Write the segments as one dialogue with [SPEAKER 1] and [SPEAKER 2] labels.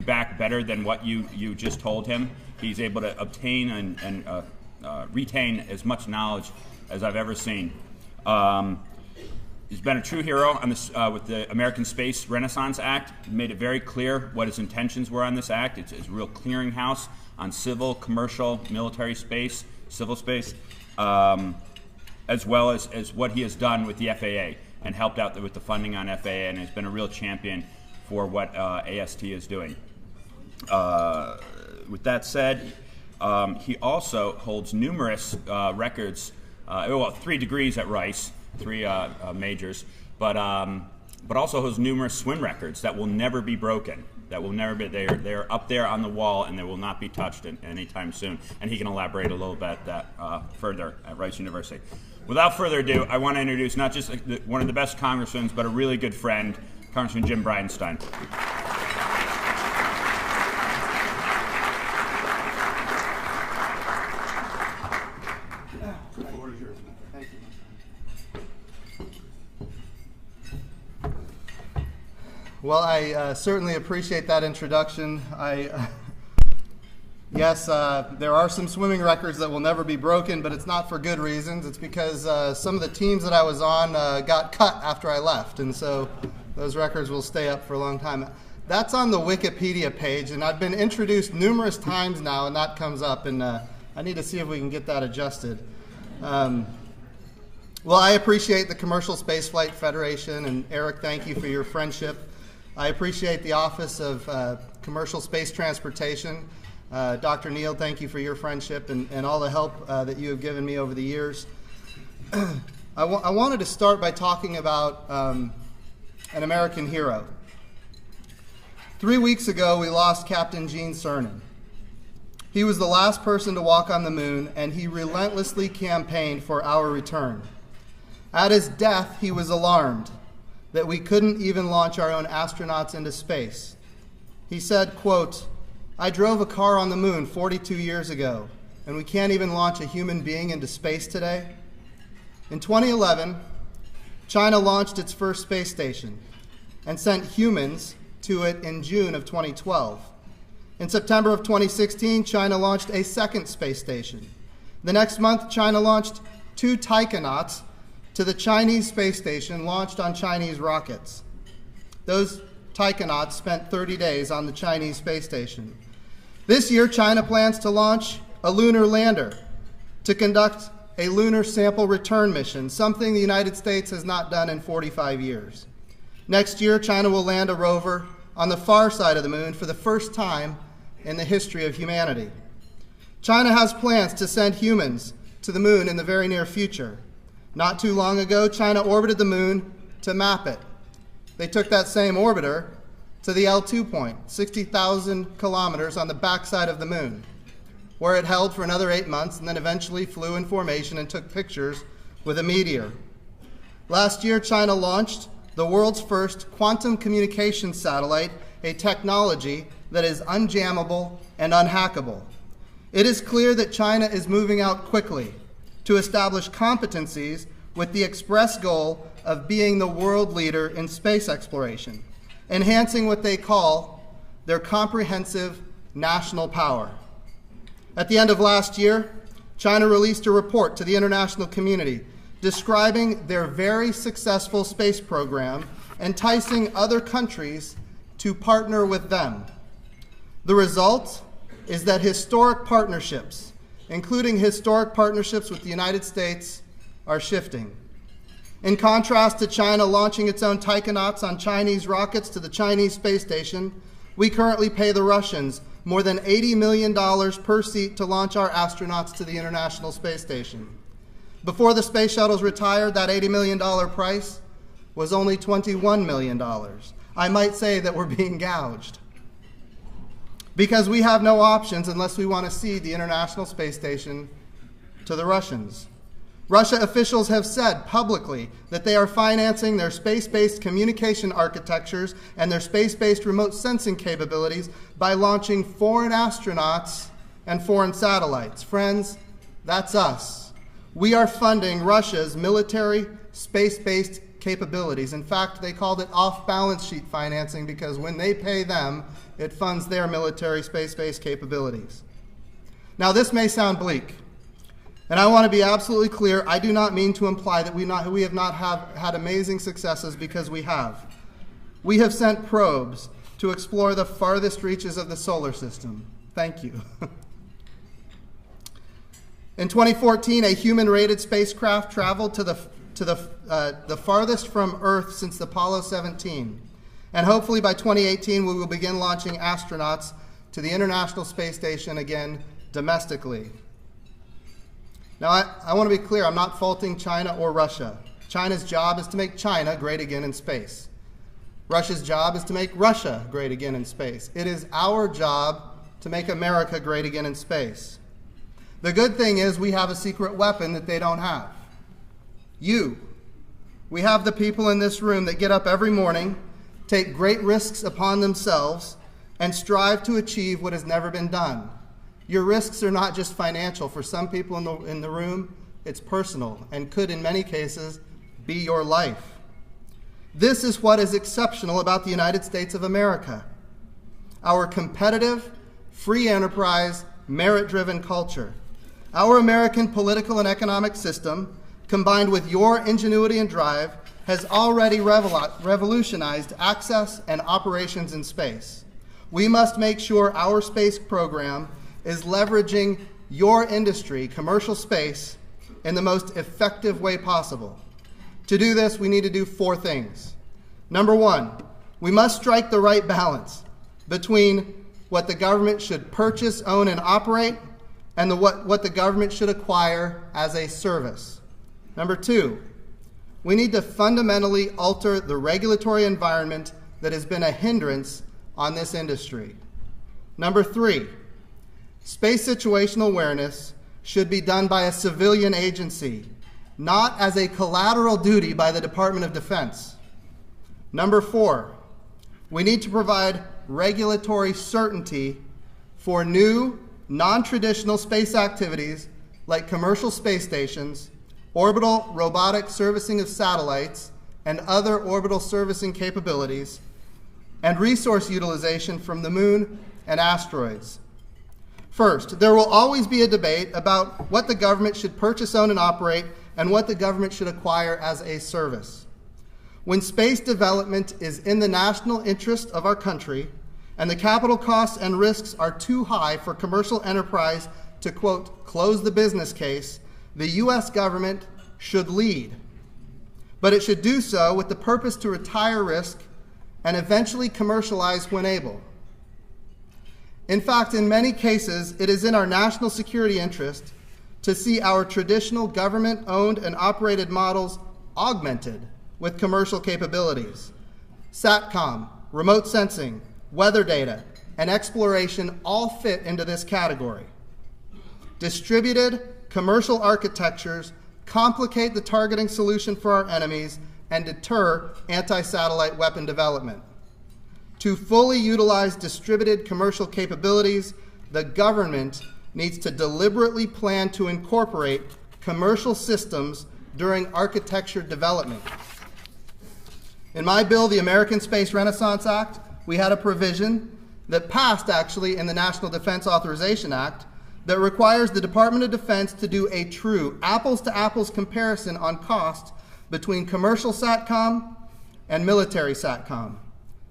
[SPEAKER 1] back better than what you just told him. He's able to obtain and retain as much knowledge as I've ever seen. He's been a true hero on this, with the American Space Renaissance Act. He made it very clear what his intentions were on this act. It's a real clearinghouse on civil, commercial, military space, civil space, as well as what he has done with the FAA and helped out with the funding on FAA, and has been a real champion for what AST is doing. With that said, he also holds numerous records, 3 degrees at Rice, 3 majors, but also holds numerous swim records that will never be broken. That will never be. They're up there on the wall, and they will not be touched anytime soon. And he can elaborate a little bit that further at Rice University. Without further ado, I want to introduce not just one of the best congressmen, but a really good friend, Congressman Jim Bridenstine.
[SPEAKER 2] Well, I certainly appreciate that introduction. Yes, there are some swimming records that will never be broken, but it's not for good reasons. It's because some of the teams that I was on got cut after I left, and so those records will stay up for a long time. That's on the Wikipedia page, and I've been introduced numerous times now, and that comes up, and I need to see if we can get that adjusted. Well, I appreciate the Commercial Spaceflight Federation, and Eric, thank you for your friendship. I appreciate the Office of Commercial Space Transportation. Dr. Neal, thank you for your friendship and all the help that you have given me over the years. I wanted to start by talking about an American hero. 3 weeks ago, we lost Captain Gene Cernan. He was the last person to walk on the moon, and he relentlessly campaigned for our return. At his death, he was alarmed that we couldn't even launch our own astronauts into space. He said, quote, "I drove a car on the moon 42 years ago, and we can't even launch a human being into space today." In 2011, China launched its first space station and sent humans to it in June of 2012. In September of 2016, China launched a second space station. The next month, China launched 2 taikonauts to the Chinese space station launched on Chinese rockets. Those taikonauts spent 30 days on the Chinese space station. This year, China plans to launch a lunar lander to conduct a lunar sample return mission, something the United States has not done in 45 years. Next year, China will land a rover on the far side of the moon for the first time in the history of humanity. China has plans to send humans to the moon in the very near future. Not too long ago, China orbited the moon to map it. They took that same orbiter to the L2 point, 60,000 kilometers on the backside of the moon, where it held for another 8 months and then eventually flew in formation and took pictures with a meteor. Last year, China launched the world's first quantum communication satellite, a technology that is unjammable and unhackable. It is clear that China is moving out quickly to establish competencies with the express goal of being the world leader in space exploration, enhancing what they call their comprehensive national power. At the end of last year, China released a report to the international community describing their very successful space program, enticing other countries to partner with them. The result is that historic partnerships, including historic partnerships with the United States, are shifting. In contrast to China launching its own taikonauts on Chinese rockets to the Chinese space station, we currently pay the Russians more than $80 million per seat to launch our astronauts to the International Space Station. Before the space shuttles retired, that $80 million price was only $21 million. I might say that we're being gouged, because we have no options unless we want to cede the International Space Station to the Russians. Russia officials have said publicly that they are financing their space-based communication architectures and their space-based remote sensing capabilities by launching foreign astronauts and foreign satellites. Friends, that's us. We are funding Russia's military space-based capabilities. In fact, they called it off-balance sheet financing because when they pay them, it funds their military space-based capabilities. Now, this may sound bleak, and I want to be absolutely clear. I do not mean to imply that we have not had amazing successes, because we have. We have sent probes to explore the farthest reaches of the solar system. Thank you. In 2014, a human-rated spacecraft traveled to the farthest from Earth since the Apollo 17. And hopefully by 2018, we will begin launching astronauts to the International Space Station again domestically. Now, I want to be clear. I'm not faulting China or Russia. China's job is to make China great again in space. Russia's job is to make Russia great again in space. It is our job to make America great again in space. The good thing is we have a secret weapon that they don't have. You. We have the people in this room that get up every morning, take great risks upon themselves, and strive to achieve what has never been done. Your risks are not just financial. For some people in the room, it's personal and could, in many cases, be your life. This is what is exceptional about the United States of America. Our competitive, free enterprise, merit-driven culture. Our American political and economic system, combined with your ingenuity and drive, has already revolutionized access and operations in space. We must make sure our space program is leveraging your industry, commercial space, in the most effective way possible. To do this, we need to do 4 things. Number 1, we must strike the right balance between what the government should purchase, own, and operate, and what the government should acquire as a service. Number 2, we need to fundamentally alter the regulatory environment that has been a hindrance on this industry. Number 3, space situational awareness should be done by a civilian agency, not as a collateral duty by the Department of Defense. Number 4, we need to provide regulatory certainty for new, non-traditional space activities like commercial space stations, orbital robotic servicing of satellites, and other orbital servicing capabilities, and resource utilization from the moon and asteroids. First, there will always be a debate about what the government should purchase, own, and operate, and what the government should acquire as a service. When space development is in the national interest of our country, and the capital costs and risks are too high for commercial enterprise to, quote, close the business case, the U.S. government should lead. But it should do so with the purpose to retire risk and eventually commercialize when able. In fact, in many cases, it is in our national security interest to see our traditional government-owned and operated models augmented with commercial capabilities. SATCOM, remote sensing, weather data, and exploration all fit into this category. Distributed commercial architectures complicate the targeting solution for our enemies and deter anti-satellite weapon development. To fully utilize distributed commercial capabilities, the government needs to deliberately plan to incorporate commercial systems during architecture development. In my bill, the American Space Renaissance Act, we had a provision that passed actually in the National Defense Authorization Act that requires the Department of Defense to do a true apples-to-apples comparison on cost between commercial SATCOM and military SATCOM.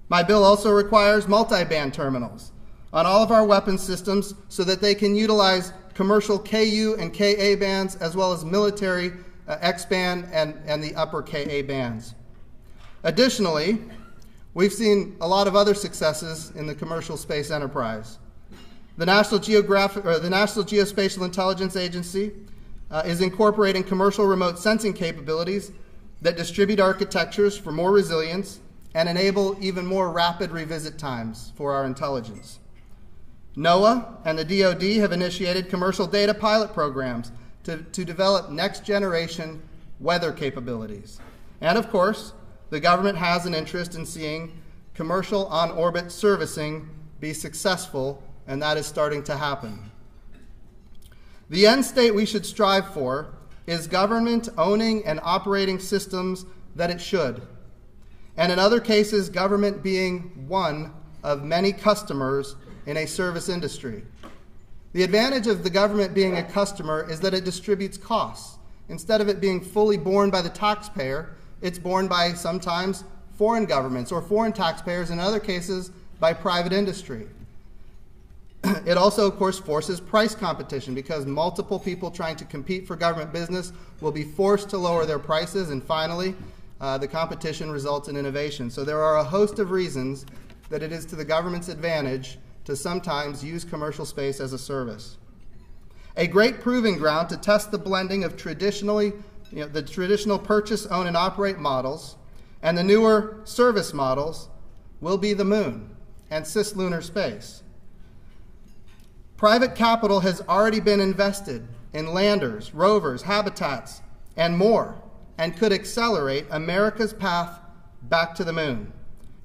[SPEAKER 2] My bill also requires multi-band terminals on all of our weapon systems so that they can utilize commercial KU and KA bands as well as military X-band and the upper KA bands. Additionally, we've seen a lot of other successes in the commercial space enterprise. The National Geospatial Intelligence Agency is incorporating commercial remote sensing capabilities that distribute architectures for more resilience and enable even more rapid revisit times for our intelligence. NOAA and the DoD have initiated commercial data pilot programs to develop next-generation weather capabilities. And of course, the government has an interest in seeing commercial on-orbit servicing be successful, and that is starting to happen. The end state we should strive for is government owning and operating systems that it should, and in other cases, government being one of many customers in a service industry. The advantage of the government being a customer is that it distributes costs. Instead of it being fully borne by the taxpayer, it's borne by sometimes foreign governments or foreign taxpayers, in other cases by private industry. It also, of course, forces price competition because multiple people trying to compete for government business will be forced to lower their prices, and finally, the competition results in innovation. So there are a host of reasons that it is to the government's advantage to sometimes use commercial space as a service. A great proving ground to test the blending of the traditional purchase, own, and operate models and the newer service models will be the moon and cislunar space. Private capital has already been invested in landers, rovers, habitats, and more, and could accelerate America's path back to the moon.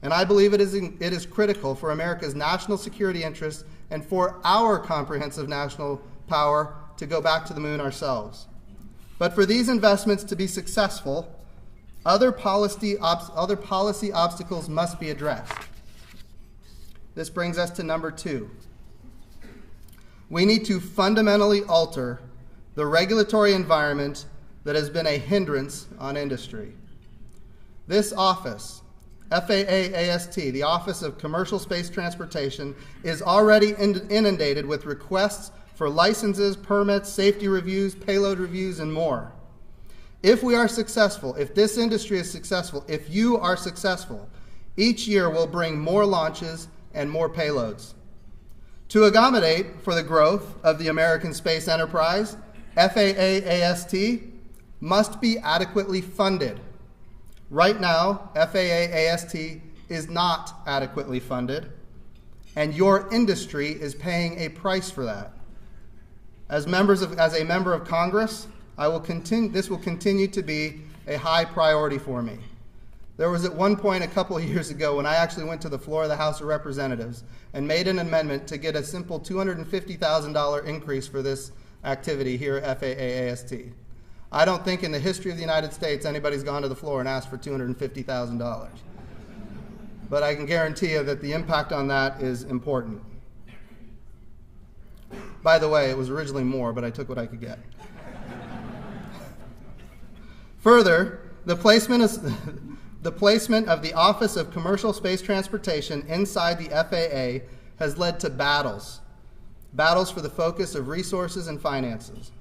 [SPEAKER 2] And I believe it is critical for America's national security interests and for our comprehensive national power to go back to the moon ourselves. But for these investments to be successful, other policy obstacles must be addressed. This brings us to number 2. We need to fundamentally alter the regulatory environment that has been a hindrance on industry. This office, FAA-AST, the Office of Commercial Space Transportation, is already inundated with requests for licenses, permits, safety reviews, payload reviews, and more. If we are successful, if this industry is successful, if you are successful, each year will bring more launches and more payloads. To accommodate for the growth of the American space enterprise, FAA-AST must be adequately funded. Right now, FAA-AST is not adequately funded, and your industry is paying a price for that. As a member of Congress, this will continue to be a high priority for me. There was at one point a couple of years ago when I actually went to the floor of the House of Representatives and made an amendment to get a simple $250,000 increase for this activity here at FAA-AST. I don't think in the history of the United States anybody's gone to the floor and asked for $250,000. But I can guarantee you that the impact on that is important. By the way, it was originally more, but I took what I could get. Further, the placement of the Office of Commercial Space Transportation inside the FAA has led to battles for the focus of resources and finances.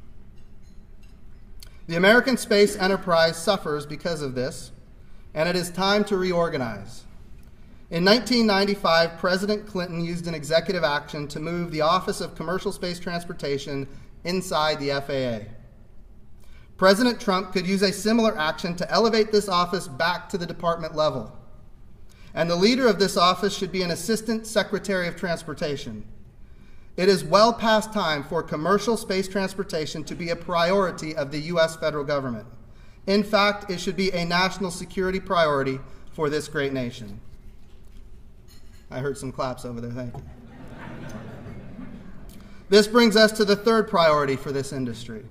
[SPEAKER 2] The American space enterprise suffers because of this, and it is time to reorganize. In 1995, President Clinton used an executive action to move the Office of Commercial Space Transportation inside the FAA. President Trump could use a similar action to elevate this office back to the department level. And the leader of this office should be an Assistant Secretary of Transportation. It is well past time for commercial space transportation to be a priority of the U.S. federal government. In fact, it should be a national security priority for this great nation. I heard some claps over there, thank you. This brings us to the third priority for this industry.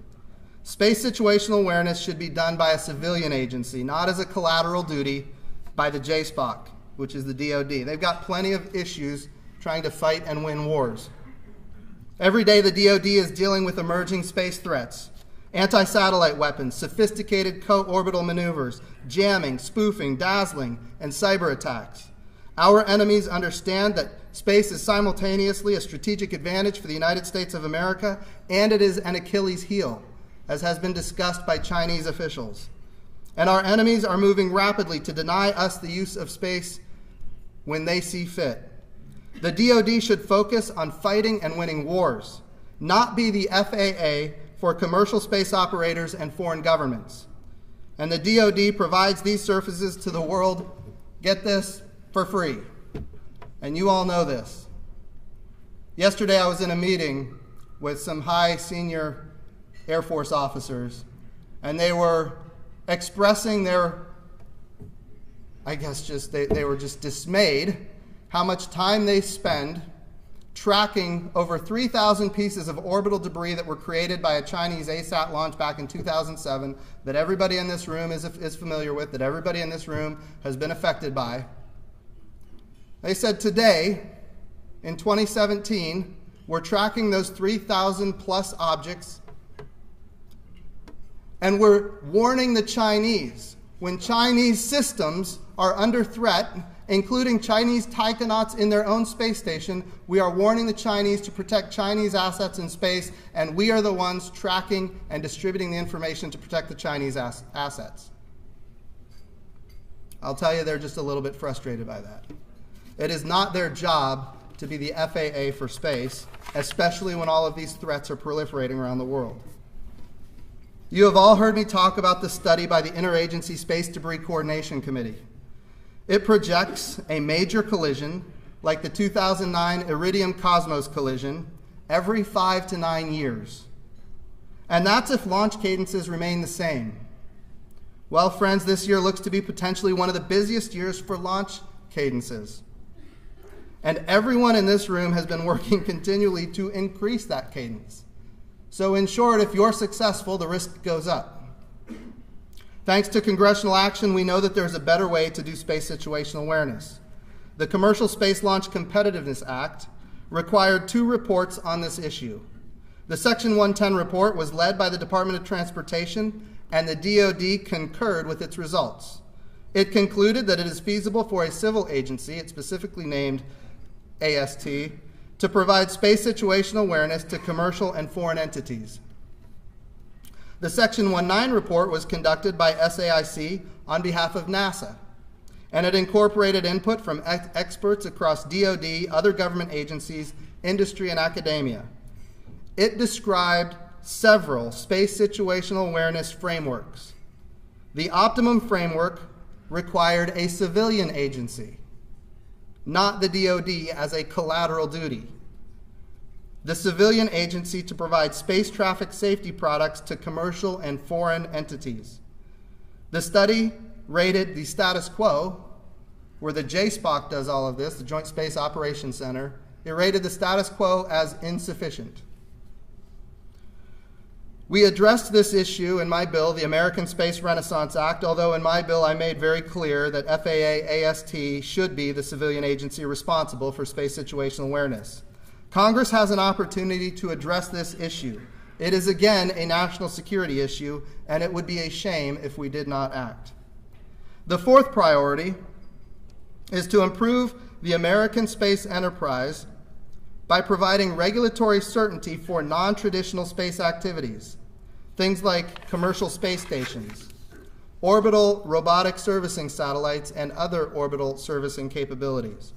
[SPEAKER 2] Space situational awareness should be done by a civilian agency, not as a collateral duty by the JSPOC, which is the DoD. They've got plenty of issues trying to fight and win wars. Every day the DoD is dealing with emerging space threats, anti-satellite weapons, sophisticated co-orbital maneuvers, jamming, spoofing, dazzling, and cyber attacks. Our enemies understand that space is simultaneously a strategic advantage for the United States of America, and it is an Achilles heel, as has been discussed by Chinese officials. And our enemies are moving rapidly to deny us the use of space when they see fit. The DoD should focus on fighting and winning wars, not be the FAA for commercial space operators and foreign governments. And the DoD provides these services to the world, get this, for free. And you all know this. Yesterday I was in a meeting with some high senior Air Force officers, and they were expressing their, they were just dismayed how much time they spend tracking over 3,000 pieces of orbital debris that were created by a Chinese ASAT launch back in 2007 that everybody in this room is familiar with, that everybody in this room has been affected by. They said today, in 2017, we're tracking those 3,000 plus objects, and we're warning the Chinese when Chinese systems are under threat, including Chinese taikonauts in their own space station. We are warning the Chinese to protect Chinese assets in space, and we are the ones tracking and distributing the information to protect the Chinese assets. I'll tell you, they're just a little bit frustrated by that. It is not their job to be the FAA for space, especially when all of these threats are proliferating around the world. You have all heard me talk about the study by the Interagency Space Debris Coordination Committee. It projects a major collision, like the 2009 Iridium Cosmos collision, every 5 to 9 years. And that's if launch cadences remain the same. Well, friends, this year looks to be potentially one of the busiest years for launch cadences. And everyone in this room has been working continually to increase that cadence. So in short, if you're successful, the risk goes up. Thanks to congressional action, we know that there's a better way to do space situational awareness. The Commercial Space Launch Competitiveness Act required 2 reports on this issue. The Section 110 report was led by the Department of Transportation, and the DoD concurred with its results. It concluded that it is feasible for a civil agency, it specifically named AST, to provide space situational awareness to commercial and foreign entities. The Section 19 report was conducted by SAIC on behalf of NASA, and it incorporated input from experts across DoD, other government agencies, industry, and academia. It described several space situational awareness frameworks. The optimum framework required a civilian agency, not the DoD, as a collateral duty. The civilian agency to provide space traffic safety products to commercial and foreign entities. The study rated the status quo, where the JSPOC does all of this, the Joint Space Operations Center, it rated the status quo as insufficient. We addressed this issue in my bill, the American Space Renaissance Act, although in my bill I made very clear that FAA-AST should be the civilian agency responsible for space situational awareness. Congress has an opportunity to address this issue. It is again a national security issue, and it would be a shame if we did not act. The 4th priority is to improve the American space enterprise by providing regulatory certainty for non-traditional space activities, things like commercial space stations, orbital robotic servicing satellites, and other orbital servicing capabilities.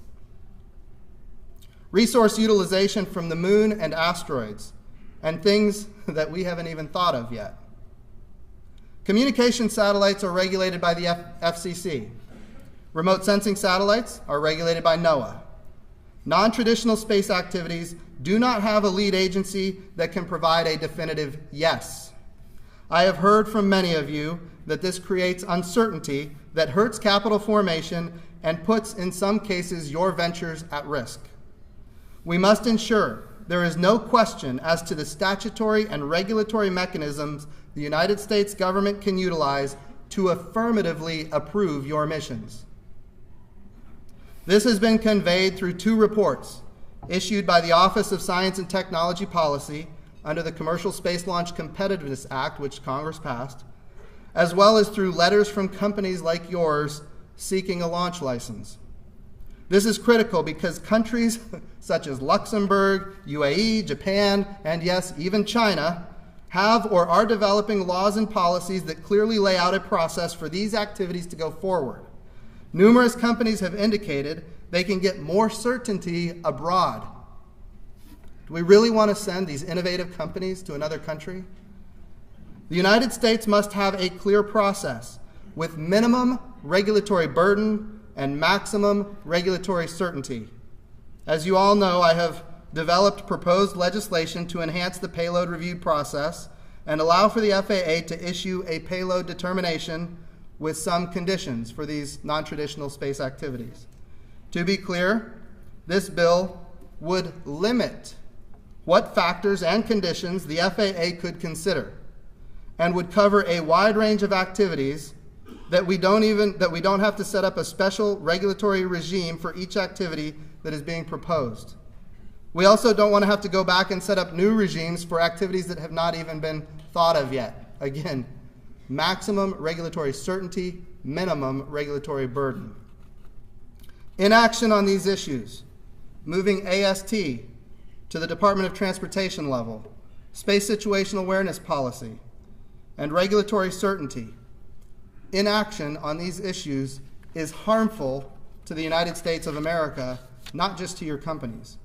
[SPEAKER 2] Resource utilization from the moon and asteroids, and things that we haven't even thought of yet. Communication satellites are regulated by the FCC. Remote sensing satellites are regulated by NOAA. Non-traditional space activities do not have a lead agency that can provide a definitive yes. I have heard from many of you that this creates uncertainty that hurts capital formation and puts, in some cases, your ventures at risk. We must ensure there is no question as to the statutory and regulatory mechanisms the United States government can utilize to affirmatively approve your missions. This has been conveyed through 2 reports issued by the Office of Science and Technology Policy under the Commercial Space Launch Competitiveness Act, which Congress passed, as well as through letters from companies like yours seeking a launch license. This is critical because countries such as Luxembourg, UAE, Japan, and yes, even China, have or are developing laws and policies that clearly lay out a process for these activities to go forward. Numerous companies have indicated they can get more certainty abroad. Do we really want to send these innovative companies to another country? The United States must have a clear process with minimum regulatory burden and maximum regulatory certainty. As you all know, I have developed proposed legislation to enhance the payload review process and allow for the FAA to issue a payload determination with some conditions for these non-traditional space activities. To be clear, this bill would limit what factors and conditions the FAA could consider, and would cover a wide range of activities that we don't have to set up a special regulatory regime for each activity that is being proposed. We also don't want to have to go back and set up new regimes for activities that have not even been thought of yet. Again, maximum regulatory certainty, minimum regulatory burden. Inaction on these issues, moving AST to the Department of Transportation level, space situational awareness policy, and regulatory certainty. Inaction on these issues is harmful to the United States of America, not just to your companies.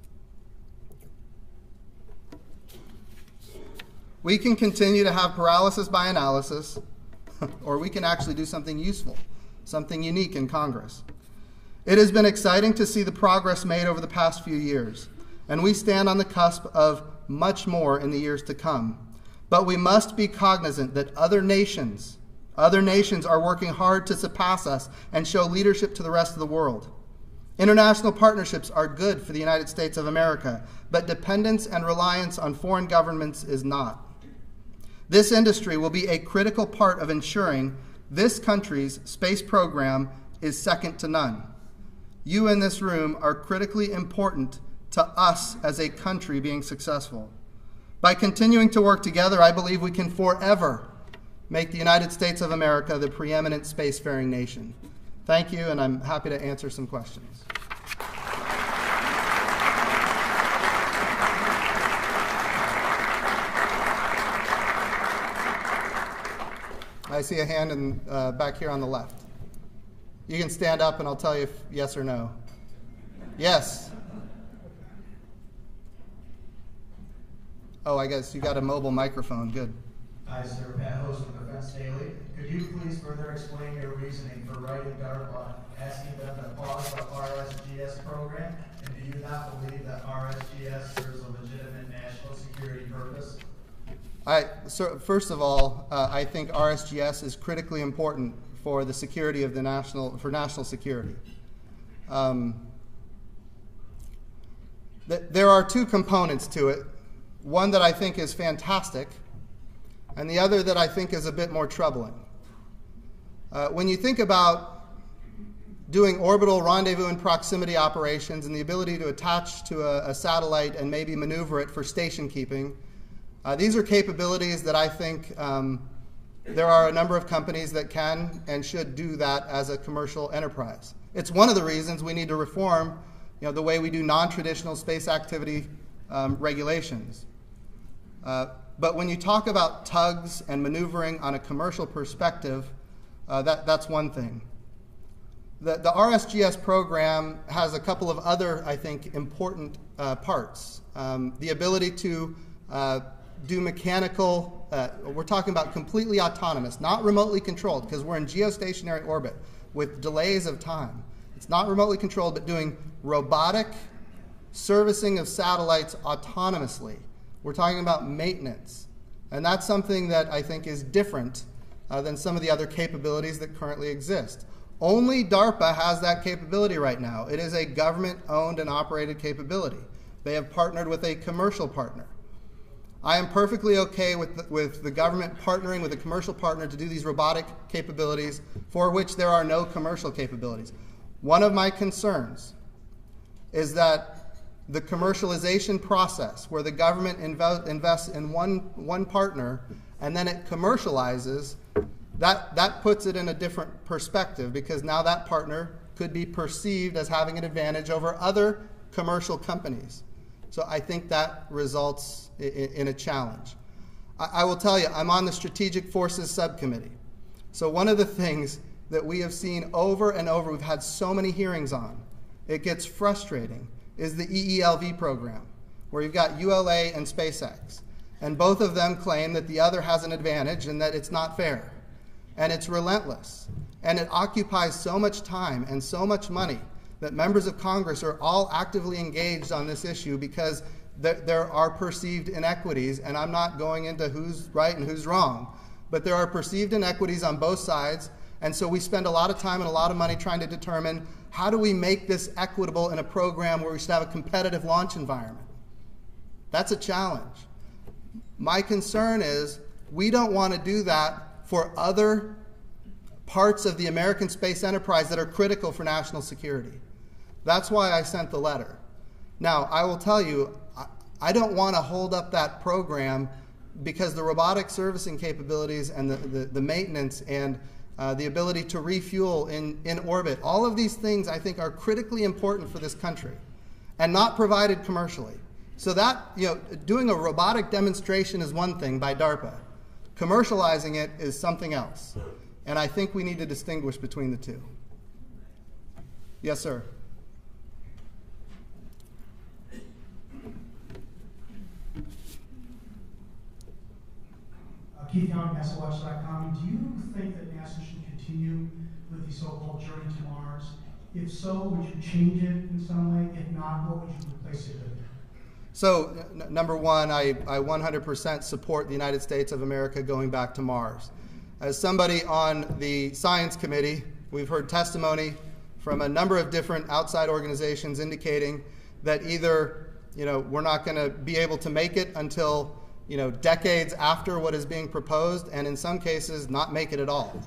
[SPEAKER 2] We can continue to have paralysis by analysis, or we can actually do something useful, something unique in Congress. It has been exciting to see the progress made over the past few years, and we stand on the cusp of much more in the years to come. But we must be cognizant that other nations are working hard to surpass us and show leadership to the rest of the world. International partnerships are good for the United States of America, but dependence and reliance on foreign governments is not. This industry will be a critical part of ensuring this country's space program is second to none. You in this room are critically important to us as a country being successful. By continuing to work together, I believe we can forever make the United States of America the preeminent spacefaring nation. Thank you, and I'm happy to answer some questions. I see a hand back here on the left. You can stand up and I'll tell you if yes or no. Yes. Oh, I guess you got a mobile microphone. Good.
[SPEAKER 3] Hi, sir. Pat Host from Defense Daily. Could you please further explain your reasoning for writing DARPA asking them to pause the RSGS program? And do you not believe that RSGS serves a legitimate national security purpose?
[SPEAKER 2] So first of all, I think RSGS is critically important for the security of national security. There are two components to it. One that I think is fantastic, and the other that I think is a bit more troubling. When you think about doing orbital rendezvous and proximity operations and the ability to attach to a satellite and maybe maneuver it for station keeping, these are capabilities that I think there are a number of companies that can and should do that as a commercial enterprise. It's one of the reasons we need to reform the way we do non-traditional space activity regulations. But when you talk about tugs and maneuvering on a commercial perspective, that's one thing. The RSGS program has a couple of other, I think, important parts. The ability to do mechanical, we're talking about completely autonomous, not remotely controlled, because we're in geostationary orbit with delays of time. It's not remotely controlled, but doing robotic servicing of satellites autonomously. We're talking about maintenance. And that's something that I think is different than some of the other capabilities that currently exist. Only DARPA has that capability right now. It is a government-owned and operated capability. They have partnered with a commercial partner. I am perfectly okay with the government partnering with a commercial partner to do these robotic capabilities for which there are no commercial capabilities. One of my concerns is that the commercialization process, where the government invests in one partner and then it commercializes, that puts it in a different perspective, because now that partner could be perceived as having an advantage over other commercial companies. So I think that results in a challenge. I will tell you, I'm on the Strategic Forces Subcommittee. So one of the things that we have seen over and over, we've had so many hearings on, it gets frustrating, is the EELV program, where you've got ULA and SpaceX. And both of them claim that the other has an advantage and that it's not fair. And it's relentless. And it occupies so much time and so much money that members of Congress are all actively engaged on this issue, because there are perceived inequities, and I'm not going into who's right and who's wrong, but there are perceived inequities on both sides, and so we spend a lot of time and a lot of money trying to determine how do we make this equitable in a program where we should have a competitive launch environment? That's a challenge. My concern is we don't want to do that for other parts of the American space enterprise that are critical for national security. That's why I sent the letter. Now, I will tell you, I don't want to hold up that program because the robotic servicing capabilities and the maintenance and the ability to refuel in orbit, all of these things I think are critically important for this country and not provided commercially. So that, doing a robotic demonstration is one thing by DARPA. Commercializing it is something else. And I think we need to distinguish between the two. Yes, sir.
[SPEAKER 4] Keith Young, NASAWatch.com. Do you think that NASA should continue with the so-called journey to Mars? If so, would you change it in some way? If not, what would you replace it with?
[SPEAKER 2] So, number one, I 100% support the United States of America going back to Mars. As somebody on the science committee, we've heard testimony from a number of different outside organizations indicating that either, we're not going to be able to make it until decades after what is being proposed, and in some cases not make it at all.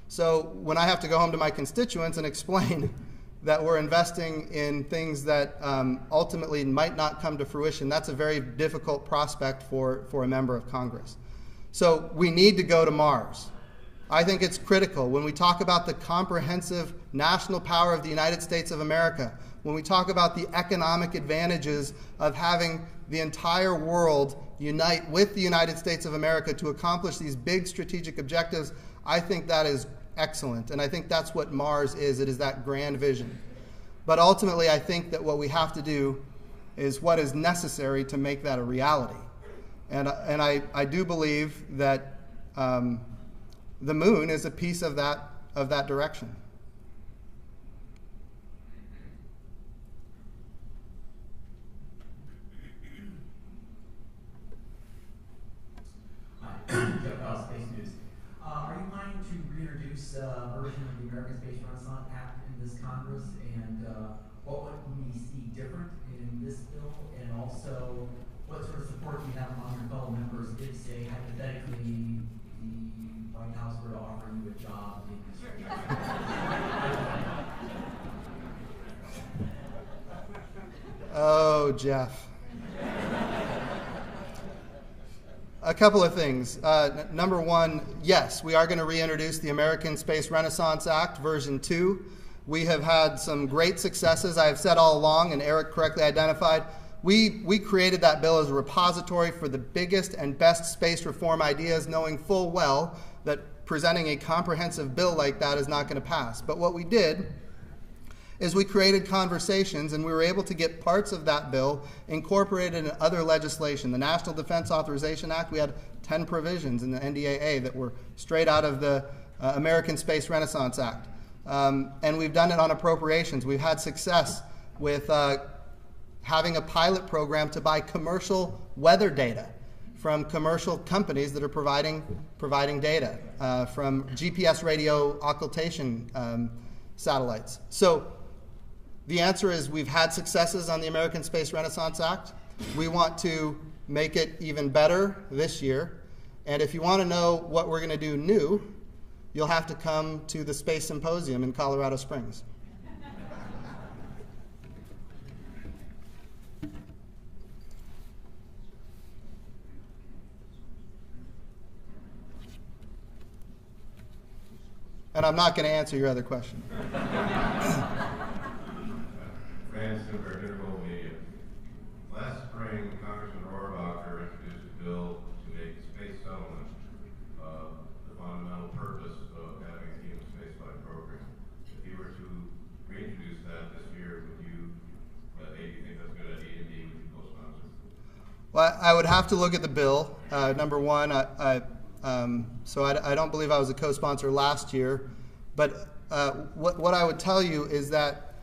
[SPEAKER 2] So when I have to go home to my constituents and explain that we're investing in things that ultimately might not come to fruition, that's a very difficult prospect for a member of Congress. So we need to go to Mars. I think it's critical when we talk about the comprehensive national power of the United States of America, when we talk about the economic advantages of having the entire world unite with the United States of America to accomplish these big strategic objectives, I think that is excellent. And I think that's what Mars is. It is that grand vision. But ultimately, I think that what we have to do is what is necessary to make that a reality. And I do believe that the moon is a piece of that direction.
[SPEAKER 5] Space News. Are you planning to reintroduce a version of the American Space Renaissance Act in this Congress? And what would we see different in this bill? And also, what sort of support do you have among your fellow members if, say, hypothetically, the White House were to offer you a job in this
[SPEAKER 2] Oh, Jeff. A couple of things. Number one, yes, we are going to reintroduce the American Space Renaissance Act, version 2. We have had some great successes. I have said all along, and Eric correctly identified, we created that bill as a repository for the biggest and best space reform ideas, knowing full well that presenting a comprehensive bill like that is not going to pass. But what we did is we created conversations, and we were able to get parts of that bill incorporated in other legislation. The National Defense Authorization Act, we had 10 provisions in the NDAA that were straight out of the American Space Renaissance Act. And we've done it on appropriations. We've had success with having a pilot program to buy commercial weather data from commercial companies that are providing data from GPS radio occultation satellites. So the answer is we've had successes on the American Space Renaissance Act. We want to make it even better this year. And if you want to know what we're going to do new, you'll have to come to the Space Symposium in Colorado Springs. And I'm not going to answer your other question.
[SPEAKER 6] Last spring, Congressman Rohrabacher introduced a bill to make space settlement the fundamental purpose of having a human spaceflight program. If you were to reintroduce that this year, would you think that's a good idea? Would you co-sponsor?
[SPEAKER 2] Well, I would have to look at the bill. Number one, so I don't believe I was a co-sponsor last year. But what I would tell you is that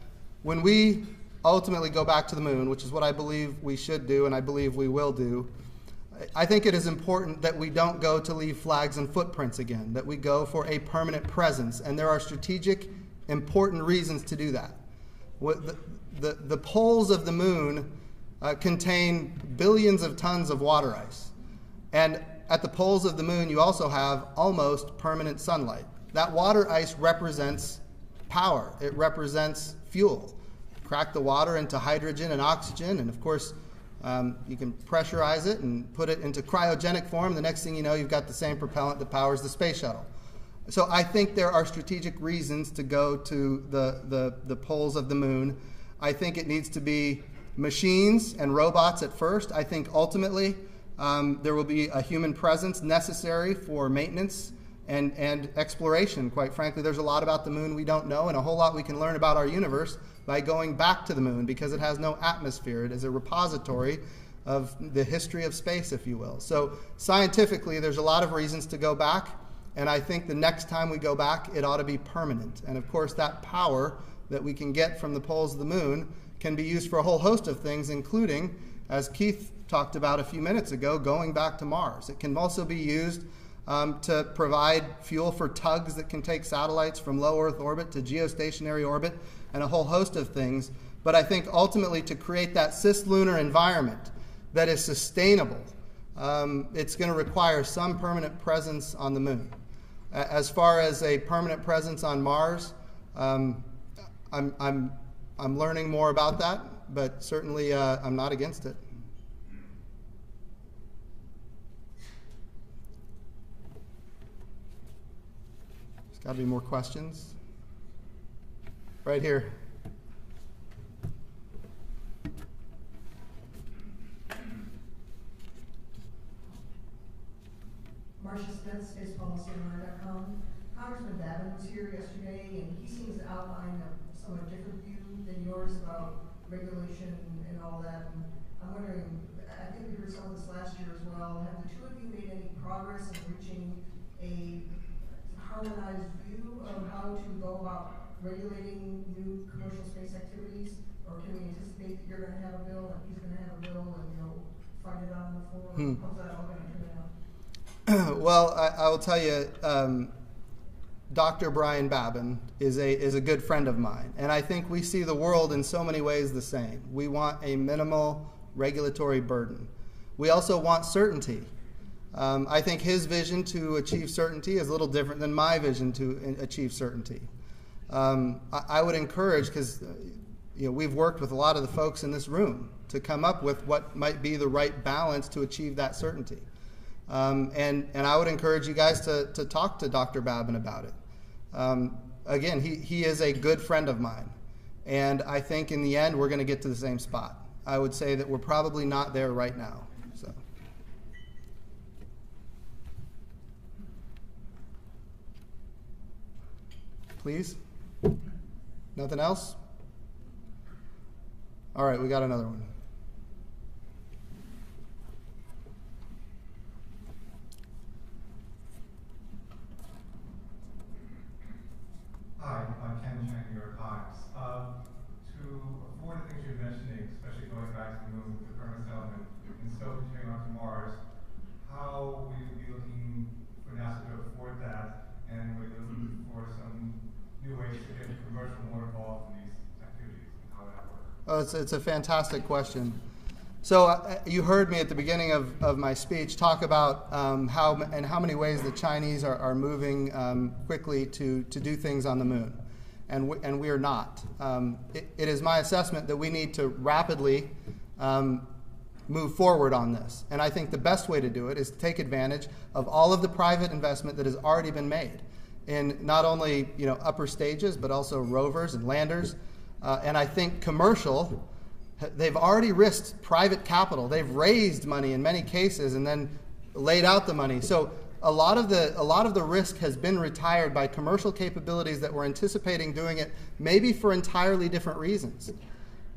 [SPEAKER 2] when we ultimately go back to the moon, which is what I believe we should do and I believe we will do, I think it is important that we don't go to leave flags and footprints again, that we go for a permanent presence. And there are strategic, important reasons to do that. The poles of the moon contain billions of tons of water ice. And at the poles of the moon, you also have almost permanent sunlight. That water ice represents power. It represents fuel. Crack the water into hydrogen and oxygen, and of course, you can pressurize it and put it into cryogenic form. The next thing you know, you've got the same propellant that powers the space shuttle. So I think there are strategic reasons to go to the poles of the moon. I think it needs to be machines and robots at first. I think ultimately there will be a human presence necessary for maintenance and exploration. Quite frankly, there's a lot about the moon we don't know, and a whole lot we can learn about our universe by going back to the moon, because it has no atmosphere. It is a repository of the history of space, if you will. So scientifically, there's a lot of reasons to go back, and I think the next time we go back, it ought to be permanent. And of course, that power that we can get from the poles of the moon can be used for a whole host of things, including, as Keith talked about a few minutes ago, going back to Mars. It can also be used to provide fuel for tugs that can take satellites from low Earth orbit to geostationary orbit, and a whole host of things. But I think ultimately to create that cislunar environment that is sustainable, it's going to require some permanent presence on the moon. As far as a permanent presence on Mars, I'm learning more about that, but certainly I'm not against it. There's got to be more questions. Right here.
[SPEAKER 7] Marcia Smith, spacepolicyonline.com. Congressman Babin was here yesterday, and he seems to outline a somewhat different view than yours about regulation and all that. And I'm wondering, I think we heard some of this last year as well. Have the two of you made any progress in reaching a harmonized view of how to go about regulating new commercial space activities, or can we anticipate that you're going to have a bill and he's going to have a bill and you'll fight it on the floor? How's that all going to turn out?
[SPEAKER 2] Well, I will tell you, Dr. Brian Babin is a good friend of mine, and I think we see the world in so many ways the same. We want a minimal regulatory burden. We also want certainty. I think his vision to achieve certainty is a little different than my vision to achieve certainty. I would encourage, because we've worked with a lot of the folks in this room to come up with what might be the right balance to achieve that certainty. And I would encourage you guys to talk to Dr. Babin about it. Again, he is a good friend of mine, and I think in the end we're going to get to the same spot. I would say that we're probably not there right now. So. Please? Nothing else? All right, we got another one.
[SPEAKER 8] Hi, I'm Ken Chang, New York Times. To afford the things you're mentioning, especially going back to the moon, the permanent settlement, and still continuing on to Mars, how will you be looking for NASA to afford that, and will you be looking for some new ways to get commercial more involved in these activities, and how would that work?
[SPEAKER 2] Oh, it's a fantastic question. So you heard me at the beginning of my speech talk about how many ways the Chinese are moving quickly to do things on the moon, and we are not. It is my assessment that we need to rapidly move forward on this, and I think the best way to do it is to take advantage of all of the private investment that has already been made in not only upper stages but also rovers and landers, and I think commercial. They've already risked private capital. They've raised money in many cases and then laid out the money. So a lot of the risk has been retired by commercial capabilities that were anticipating doing it maybe for entirely different reasons.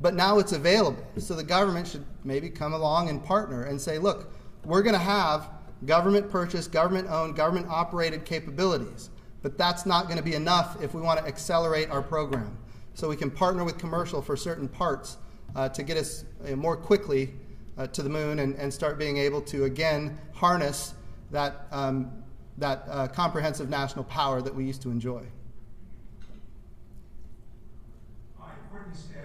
[SPEAKER 2] But now it's available. So the government should maybe come along and partner and say, look, we're going to have government purchased, government owned, government operated capabilities. But that's not going to be enough if we want to accelerate our program. So we can partner with commercial for certain parts to get us more quickly to the moon and start being able to, again, harness that comprehensive national power that we used to enjoy.
[SPEAKER 9] Courtney Staff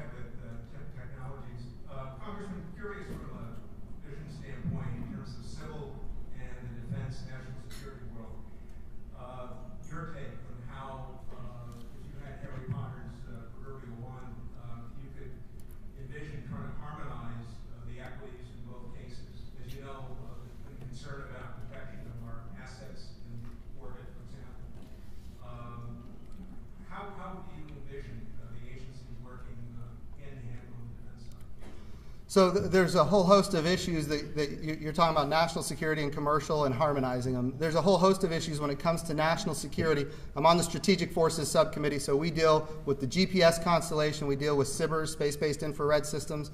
[SPEAKER 2] So there's a whole host of issues that you're talking about, national security and commercial and harmonizing them. There's a whole host of issues when it comes to national security. I'm on the Strategic Forces Subcommittee, so we deal with the GPS constellation, we deal with SBIRS, space-based infrared systems,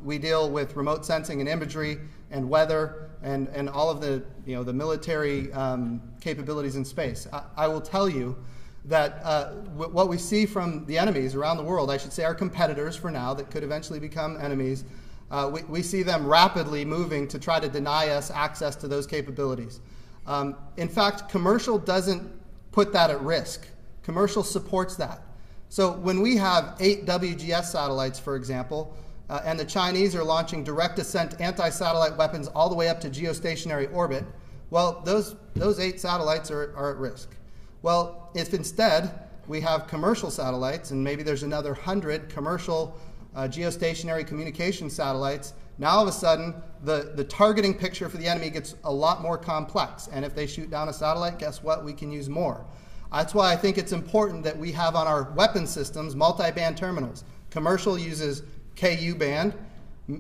[SPEAKER 2] we deal with remote sensing and imagery and weather and all of the, the military capabilities in space. I will tell you that what we see from the enemies around the world, I should say our competitors for now that could eventually become enemies, we see them rapidly moving to try to deny us access to those capabilities. In fact, commercial doesn't put that at risk. Commercial supports that. So when we have 8 WGS satellites, for example, and the Chinese are launching direct ascent anti-satellite weapons all the way up to geostationary orbit, well, those 8 satellites are at risk. Well, if instead we have commercial satellites, and maybe there's another 100 commercial geostationary communication satellites, now all of a sudden the targeting picture for the enemy gets a lot more complex. And if they shoot down a satellite, guess what? We can use more. That's why I think it's important that we have on our weapon systems multi-band terminals. Commercial uses KU band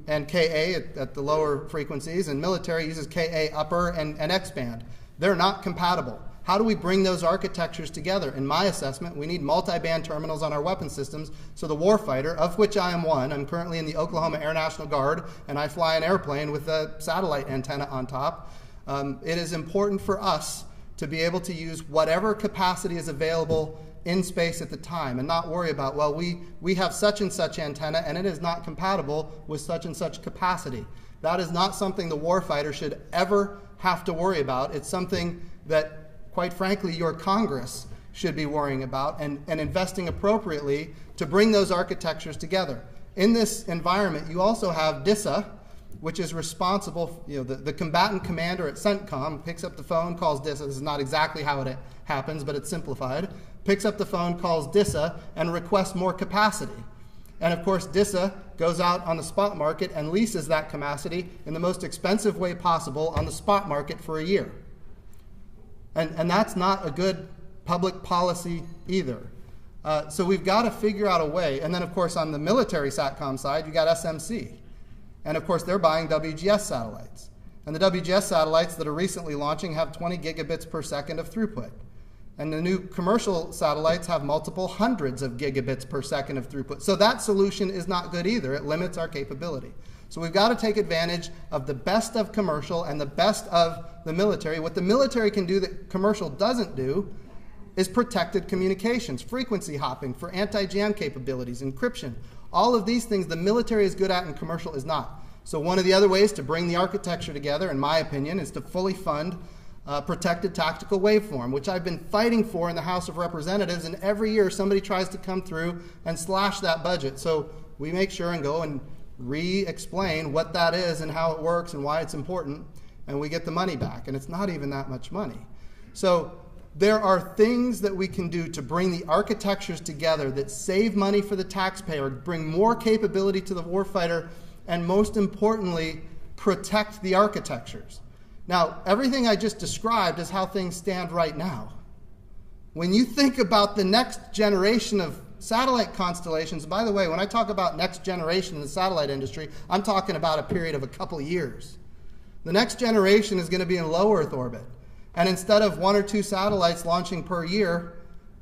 [SPEAKER 2] and KA at the lower frequencies, and military uses KA upper and X band. They're not compatible. How do we bring those architectures together? In my assessment, we need multi-band terminals on our weapon systems so the warfighter, of which I am one, I'm currently in the Oklahoma Air National Guard, and I fly an airplane with a satellite antenna on top. It is important for us to be able to use whatever capacity is available in space at the time and not worry about, well, we have such and such antenna and it is not compatible with such and such capacity. That is not something the warfighter should ever have to worry about. It's something that, quite frankly, your Congress should be worrying about and investing appropriately to bring those architectures together. In this environment, you also have DISA, which is responsible, the combatant commander at CENTCOM picks up the phone, calls DISA. This is not exactly how it happens, but it's simplified. Picks up the phone, calls DISA, and requests more capacity. And of course, DISA goes out on the spot market and leases that capacity in the most expensive way possible on the spot market for a year. And that's not a good public policy either. So we've got to figure out a way. And then, of course, on the military SATCOM side, you got SMC. And, of course, they're buying WGS satellites. And the WGS satellites that are recently launching have 20 gigabits per second of throughput. And the new commercial satellites have multiple hundreds of gigabits per second of throughput. So that solution is not good either. It limits our capability. So we've got to take advantage of the best of commercial and the best of the military. What the military can do that commercial doesn't do is protected communications, frequency hopping for anti-jam capabilities, encryption. All of these things the military is good at and commercial is not. So one of the other ways to bring the architecture together, in my opinion, is to fully fund protected tactical waveform, which I've been fighting for in the House of Representatives, and every year somebody tries to come through and slash that budget. So we make sure and go and re-explain what that is and how it works and why it's important, and we get the money back, and it's not even that much money. So there are things that we can do to bring the architectures together that save money for the taxpayer, bring more capability to the warfighter, and most importantly, protect the architectures. Now, everything I just described is how things stand right now. When you think about the next generation of satellite constellations, by the way, when I talk about next generation in the satellite industry, I'm talking about a period of a couple of years. The next generation is going to be in low Earth orbit. And instead of 1 or 2 satellites launching per year,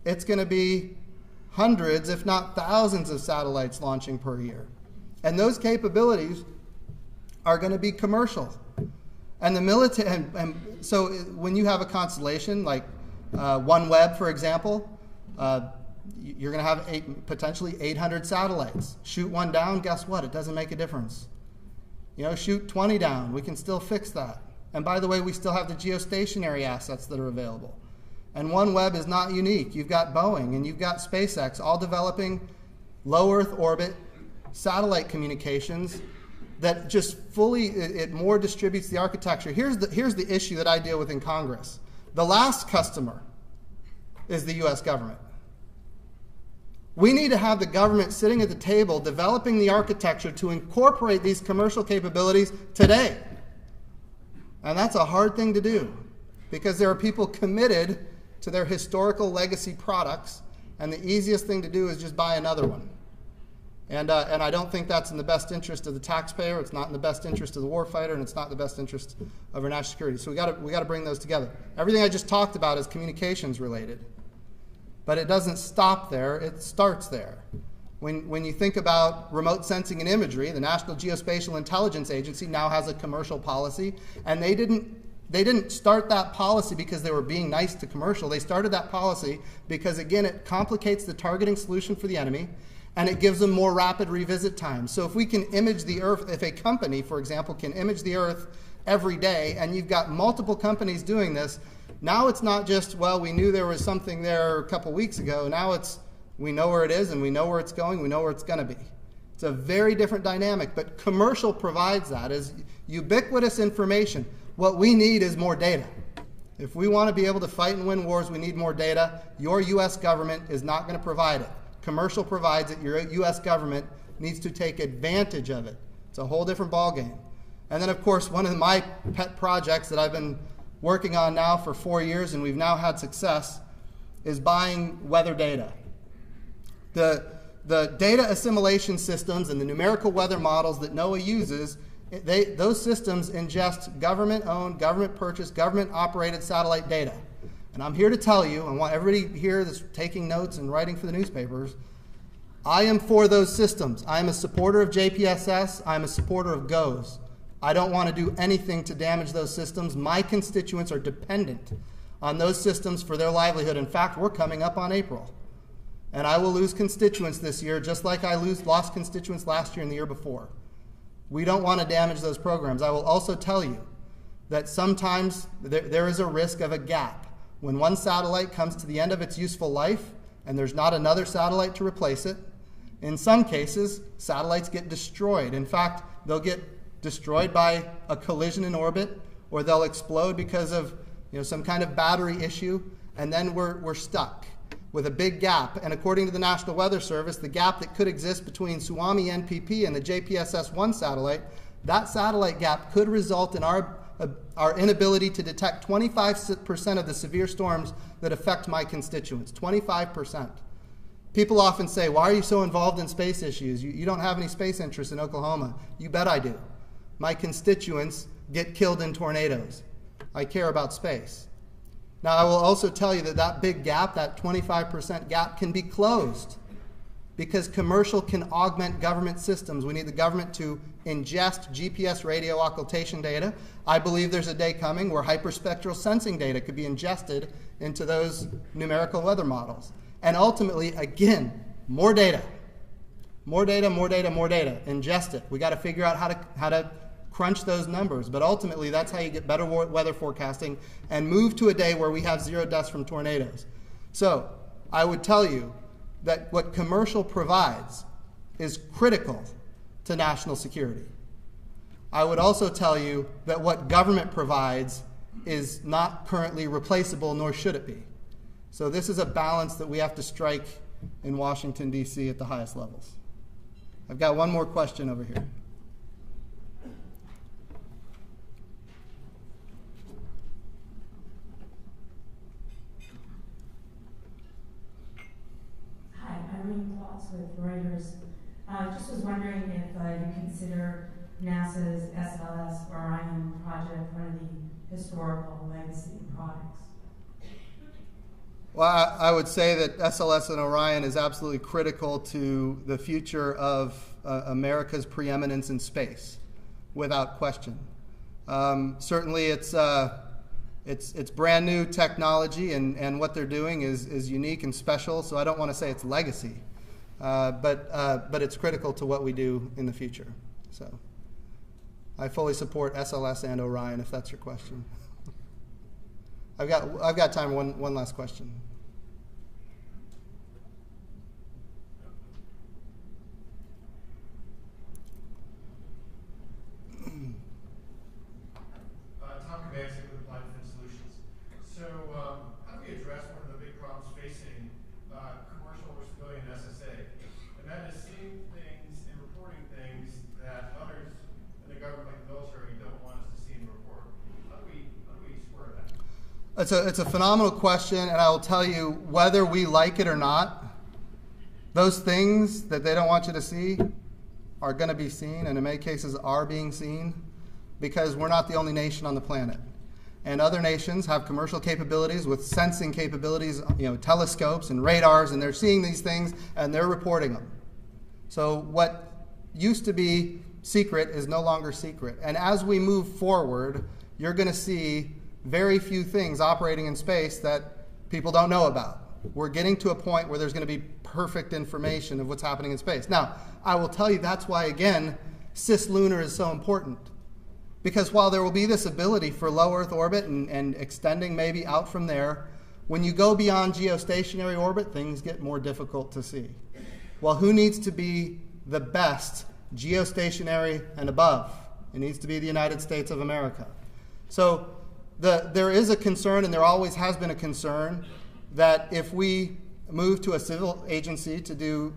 [SPEAKER 2] it's going to be hundreds, if not thousands of satellites launching per year. And those capabilities are going to be commercial. And the military, and so when you have a constellation like OneWeb, for example, you're going to have potentially 800 satellites. Shoot one down, guess what? It doesn't make a difference. Shoot 20 down, we can still fix that. And by the way, we still have the geostationary assets that are available. And OneWeb is not unique. You've got Boeing and you've got SpaceX all developing low Earth orbit satellite communications that just fully, it more distributes the architecture. Here's the issue that I deal with in Congress. The last customer is the US government. We need to have the government sitting at the table developing the architecture to incorporate these commercial capabilities today. And that's a hard thing to do because there are people committed to their historical legacy products, and the easiest thing to do is just buy another one. And I don't think that's in the best interest of the taxpayer. It's not in the best interest of the warfighter, and it's not in the best interest of our national security. So we got to bring those together. Everything I just talked about is communications related, but it doesn't stop there. It starts there. When you think about remote sensing and imagery, the National Geospatial Intelligence Agency now has a commercial policy, and they didn't start that policy because they were being nice to commercial. They started that policy because, again, it complicates the targeting solution for the enemy, and it gives them more rapid revisit time. So if we can image the Earth, if a company, for example, can image the Earth every day, and you've got multiple companies doing this, now it's not just, well, we knew there was something there a couple weeks ago. Now it's, we know where it is, and we know where it's going, we know where it's going to be. It's a very different dynamic, but commercial provides that as ubiquitous information. What we need is more data. If we want to be able to fight and win wars, we need more data. Your U.S. government is not going to provide it. Commercial provides it. Your U.S. government needs to take advantage of it. It's a whole different ballgame. And then, of course, one of my pet projects that I've been working on now for 4 years, and we've now had success, is buying weather data. The data assimilation systems and the numerical weather models that NOAA uses, those systems ingest government-owned, government-purchased, government-operated satellite data. And I'm here to tell you, I want everybody here that's taking notes and writing for the newspapers, I am for those systems. I am a supporter of JPSS. I'm a supporter of GOES. I don't want to do anything to damage those systems. My constituents are dependent on those systems for their livelihood. In fact, we're coming up on April. And I will lose constituents this year, just like I lost constituents last year and the year before. We don't want to damage those programs. I will also tell you that sometimes there is a risk of a gap. When one satellite comes to the end of its useful life and there's not another satellite to replace it, in some cases, satellites get destroyed. In fact, they'll get destroyed by a collision in orbit, or they'll explode because of some kind of battery issue, and then we're stuck with a big gap. And according to the National Weather Service, the gap that could exist between Suomi NPP and the JPSS-1 satellite, that satellite gap could result in our inability to detect 25% of the severe storms that affect my constituents. 25%. People often say, why are you so involved in space issues? You don't have any space interests in Oklahoma. You bet I do. My constituents get killed in tornadoes. I care about space. Now, I will also tell you that big gap, that 25% gap, can be closed because commercial can augment government systems. We need the government to ingest GPS radio occultation data. I believe there's a day coming where hyperspectral sensing data could be ingested into those numerical weather models. And ultimately, again, more data. More data, more data, more data. Ingest it. We got to figure out how to crunch those numbers. But ultimately, that's how you get better weather forecasting and move to a day where we have 0 deaths from tornadoes. So I would tell you that what commercial provides is critical to national security. I would also tell you that what government provides is not currently replaceable, nor should it be. So this is a balance that we have to strike in Washington, D.C. at the highest levels. I've got one more question over here.
[SPEAKER 9] Hi, Irene Klotz with Reuters. Just was wondering if you consider NASA's SLS Orion project one of the historical legacy projects.
[SPEAKER 2] Well, I would say that SLS and Orion is absolutely critical to the future of America's preeminence in space, without question. Certainly, it's brand new technology, and what they're doing is unique and special. So I don't want to say it's legacy, but it's critical to what we do in the future. So I fully support SLS and Orion, if that's your question. I've got time for one last question.
[SPEAKER 10] Tom Kavancic with Applied Defense Solutions. So how do we address one of the big problems facing commercial or civilian SSA? And that is seeing things and reporting things that others in the government, like the military, don't want us to see and report. How do we square that?
[SPEAKER 2] It's a phenomenal question, and I will tell you, whether we like it or not, Those things that they don't want you to see are going to be seen, and in many cases are being seen, because we're not the only nation on the planet. And other nations have commercial capabilities with sensing capabilities, telescopes and radars, and they're seeing these things and they're reporting them. So what used to be secret is no longer secret. And as we move forward, you're going to see very few things operating in space that people don't know about. We're getting to a point where there's going to be perfect information of what's happening in space. Now, I will tell you that's why, again, cislunar is so important. Because while there will be this ability for low Earth orbit and extending maybe out from there, when you go beyond geostationary orbit, things get more difficult to see. Well, who needs to be the best geostationary and above? It needs to be the United States of America. So there is a concern, and there always has been a concern, that if we move to a civil agency to do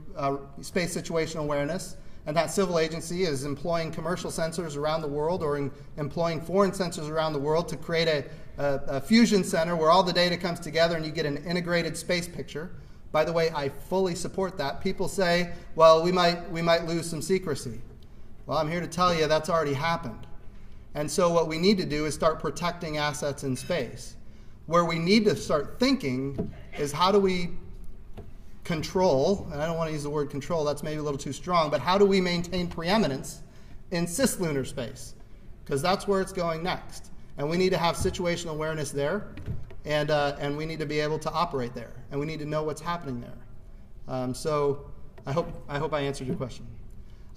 [SPEAKER 2] space situational awareness, and that civil agency is employing commercial sensors around the world or employing foreign sensors around the world to create a fusion center where all the data comes together and you get an integrated space picture. By the way, I fully support that. People say, well, we might lose some secrecy. Well, I'm here to tell you that's already happened. And so what we need to do is start protecting assets in space. Where we need to start thinking is how do we control, and I don't want to use the word control, that's maybe a little too strong, but how do we maintain preeminence in cislunar space? Because that's where it's going next. And we need to have situational awareness there, and we need to be able to operate there, and we need to know what's happening there. So I hope I answered your question.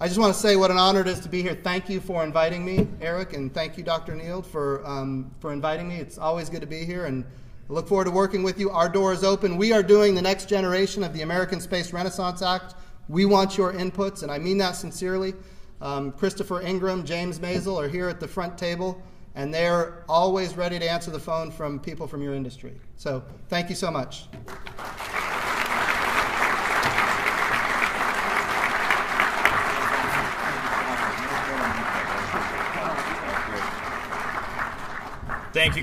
[SPEAKER 2] I just want to say what an honor it is to be here. Thank you for inviting me, Eric, and thank you, Dr. Neild, for inviting me. It's always good to be here, and I look forward to working with you. Our door is open. We are doing the next generation of the American Space Renaissance Act. We want your inputs, and I mean that sincerely. Christopher Ingram, James Maisel are here at the front table, and they're always ready to answer the phone from people from your industry. So thank you so much.
[SPEAKER 1] Thank you.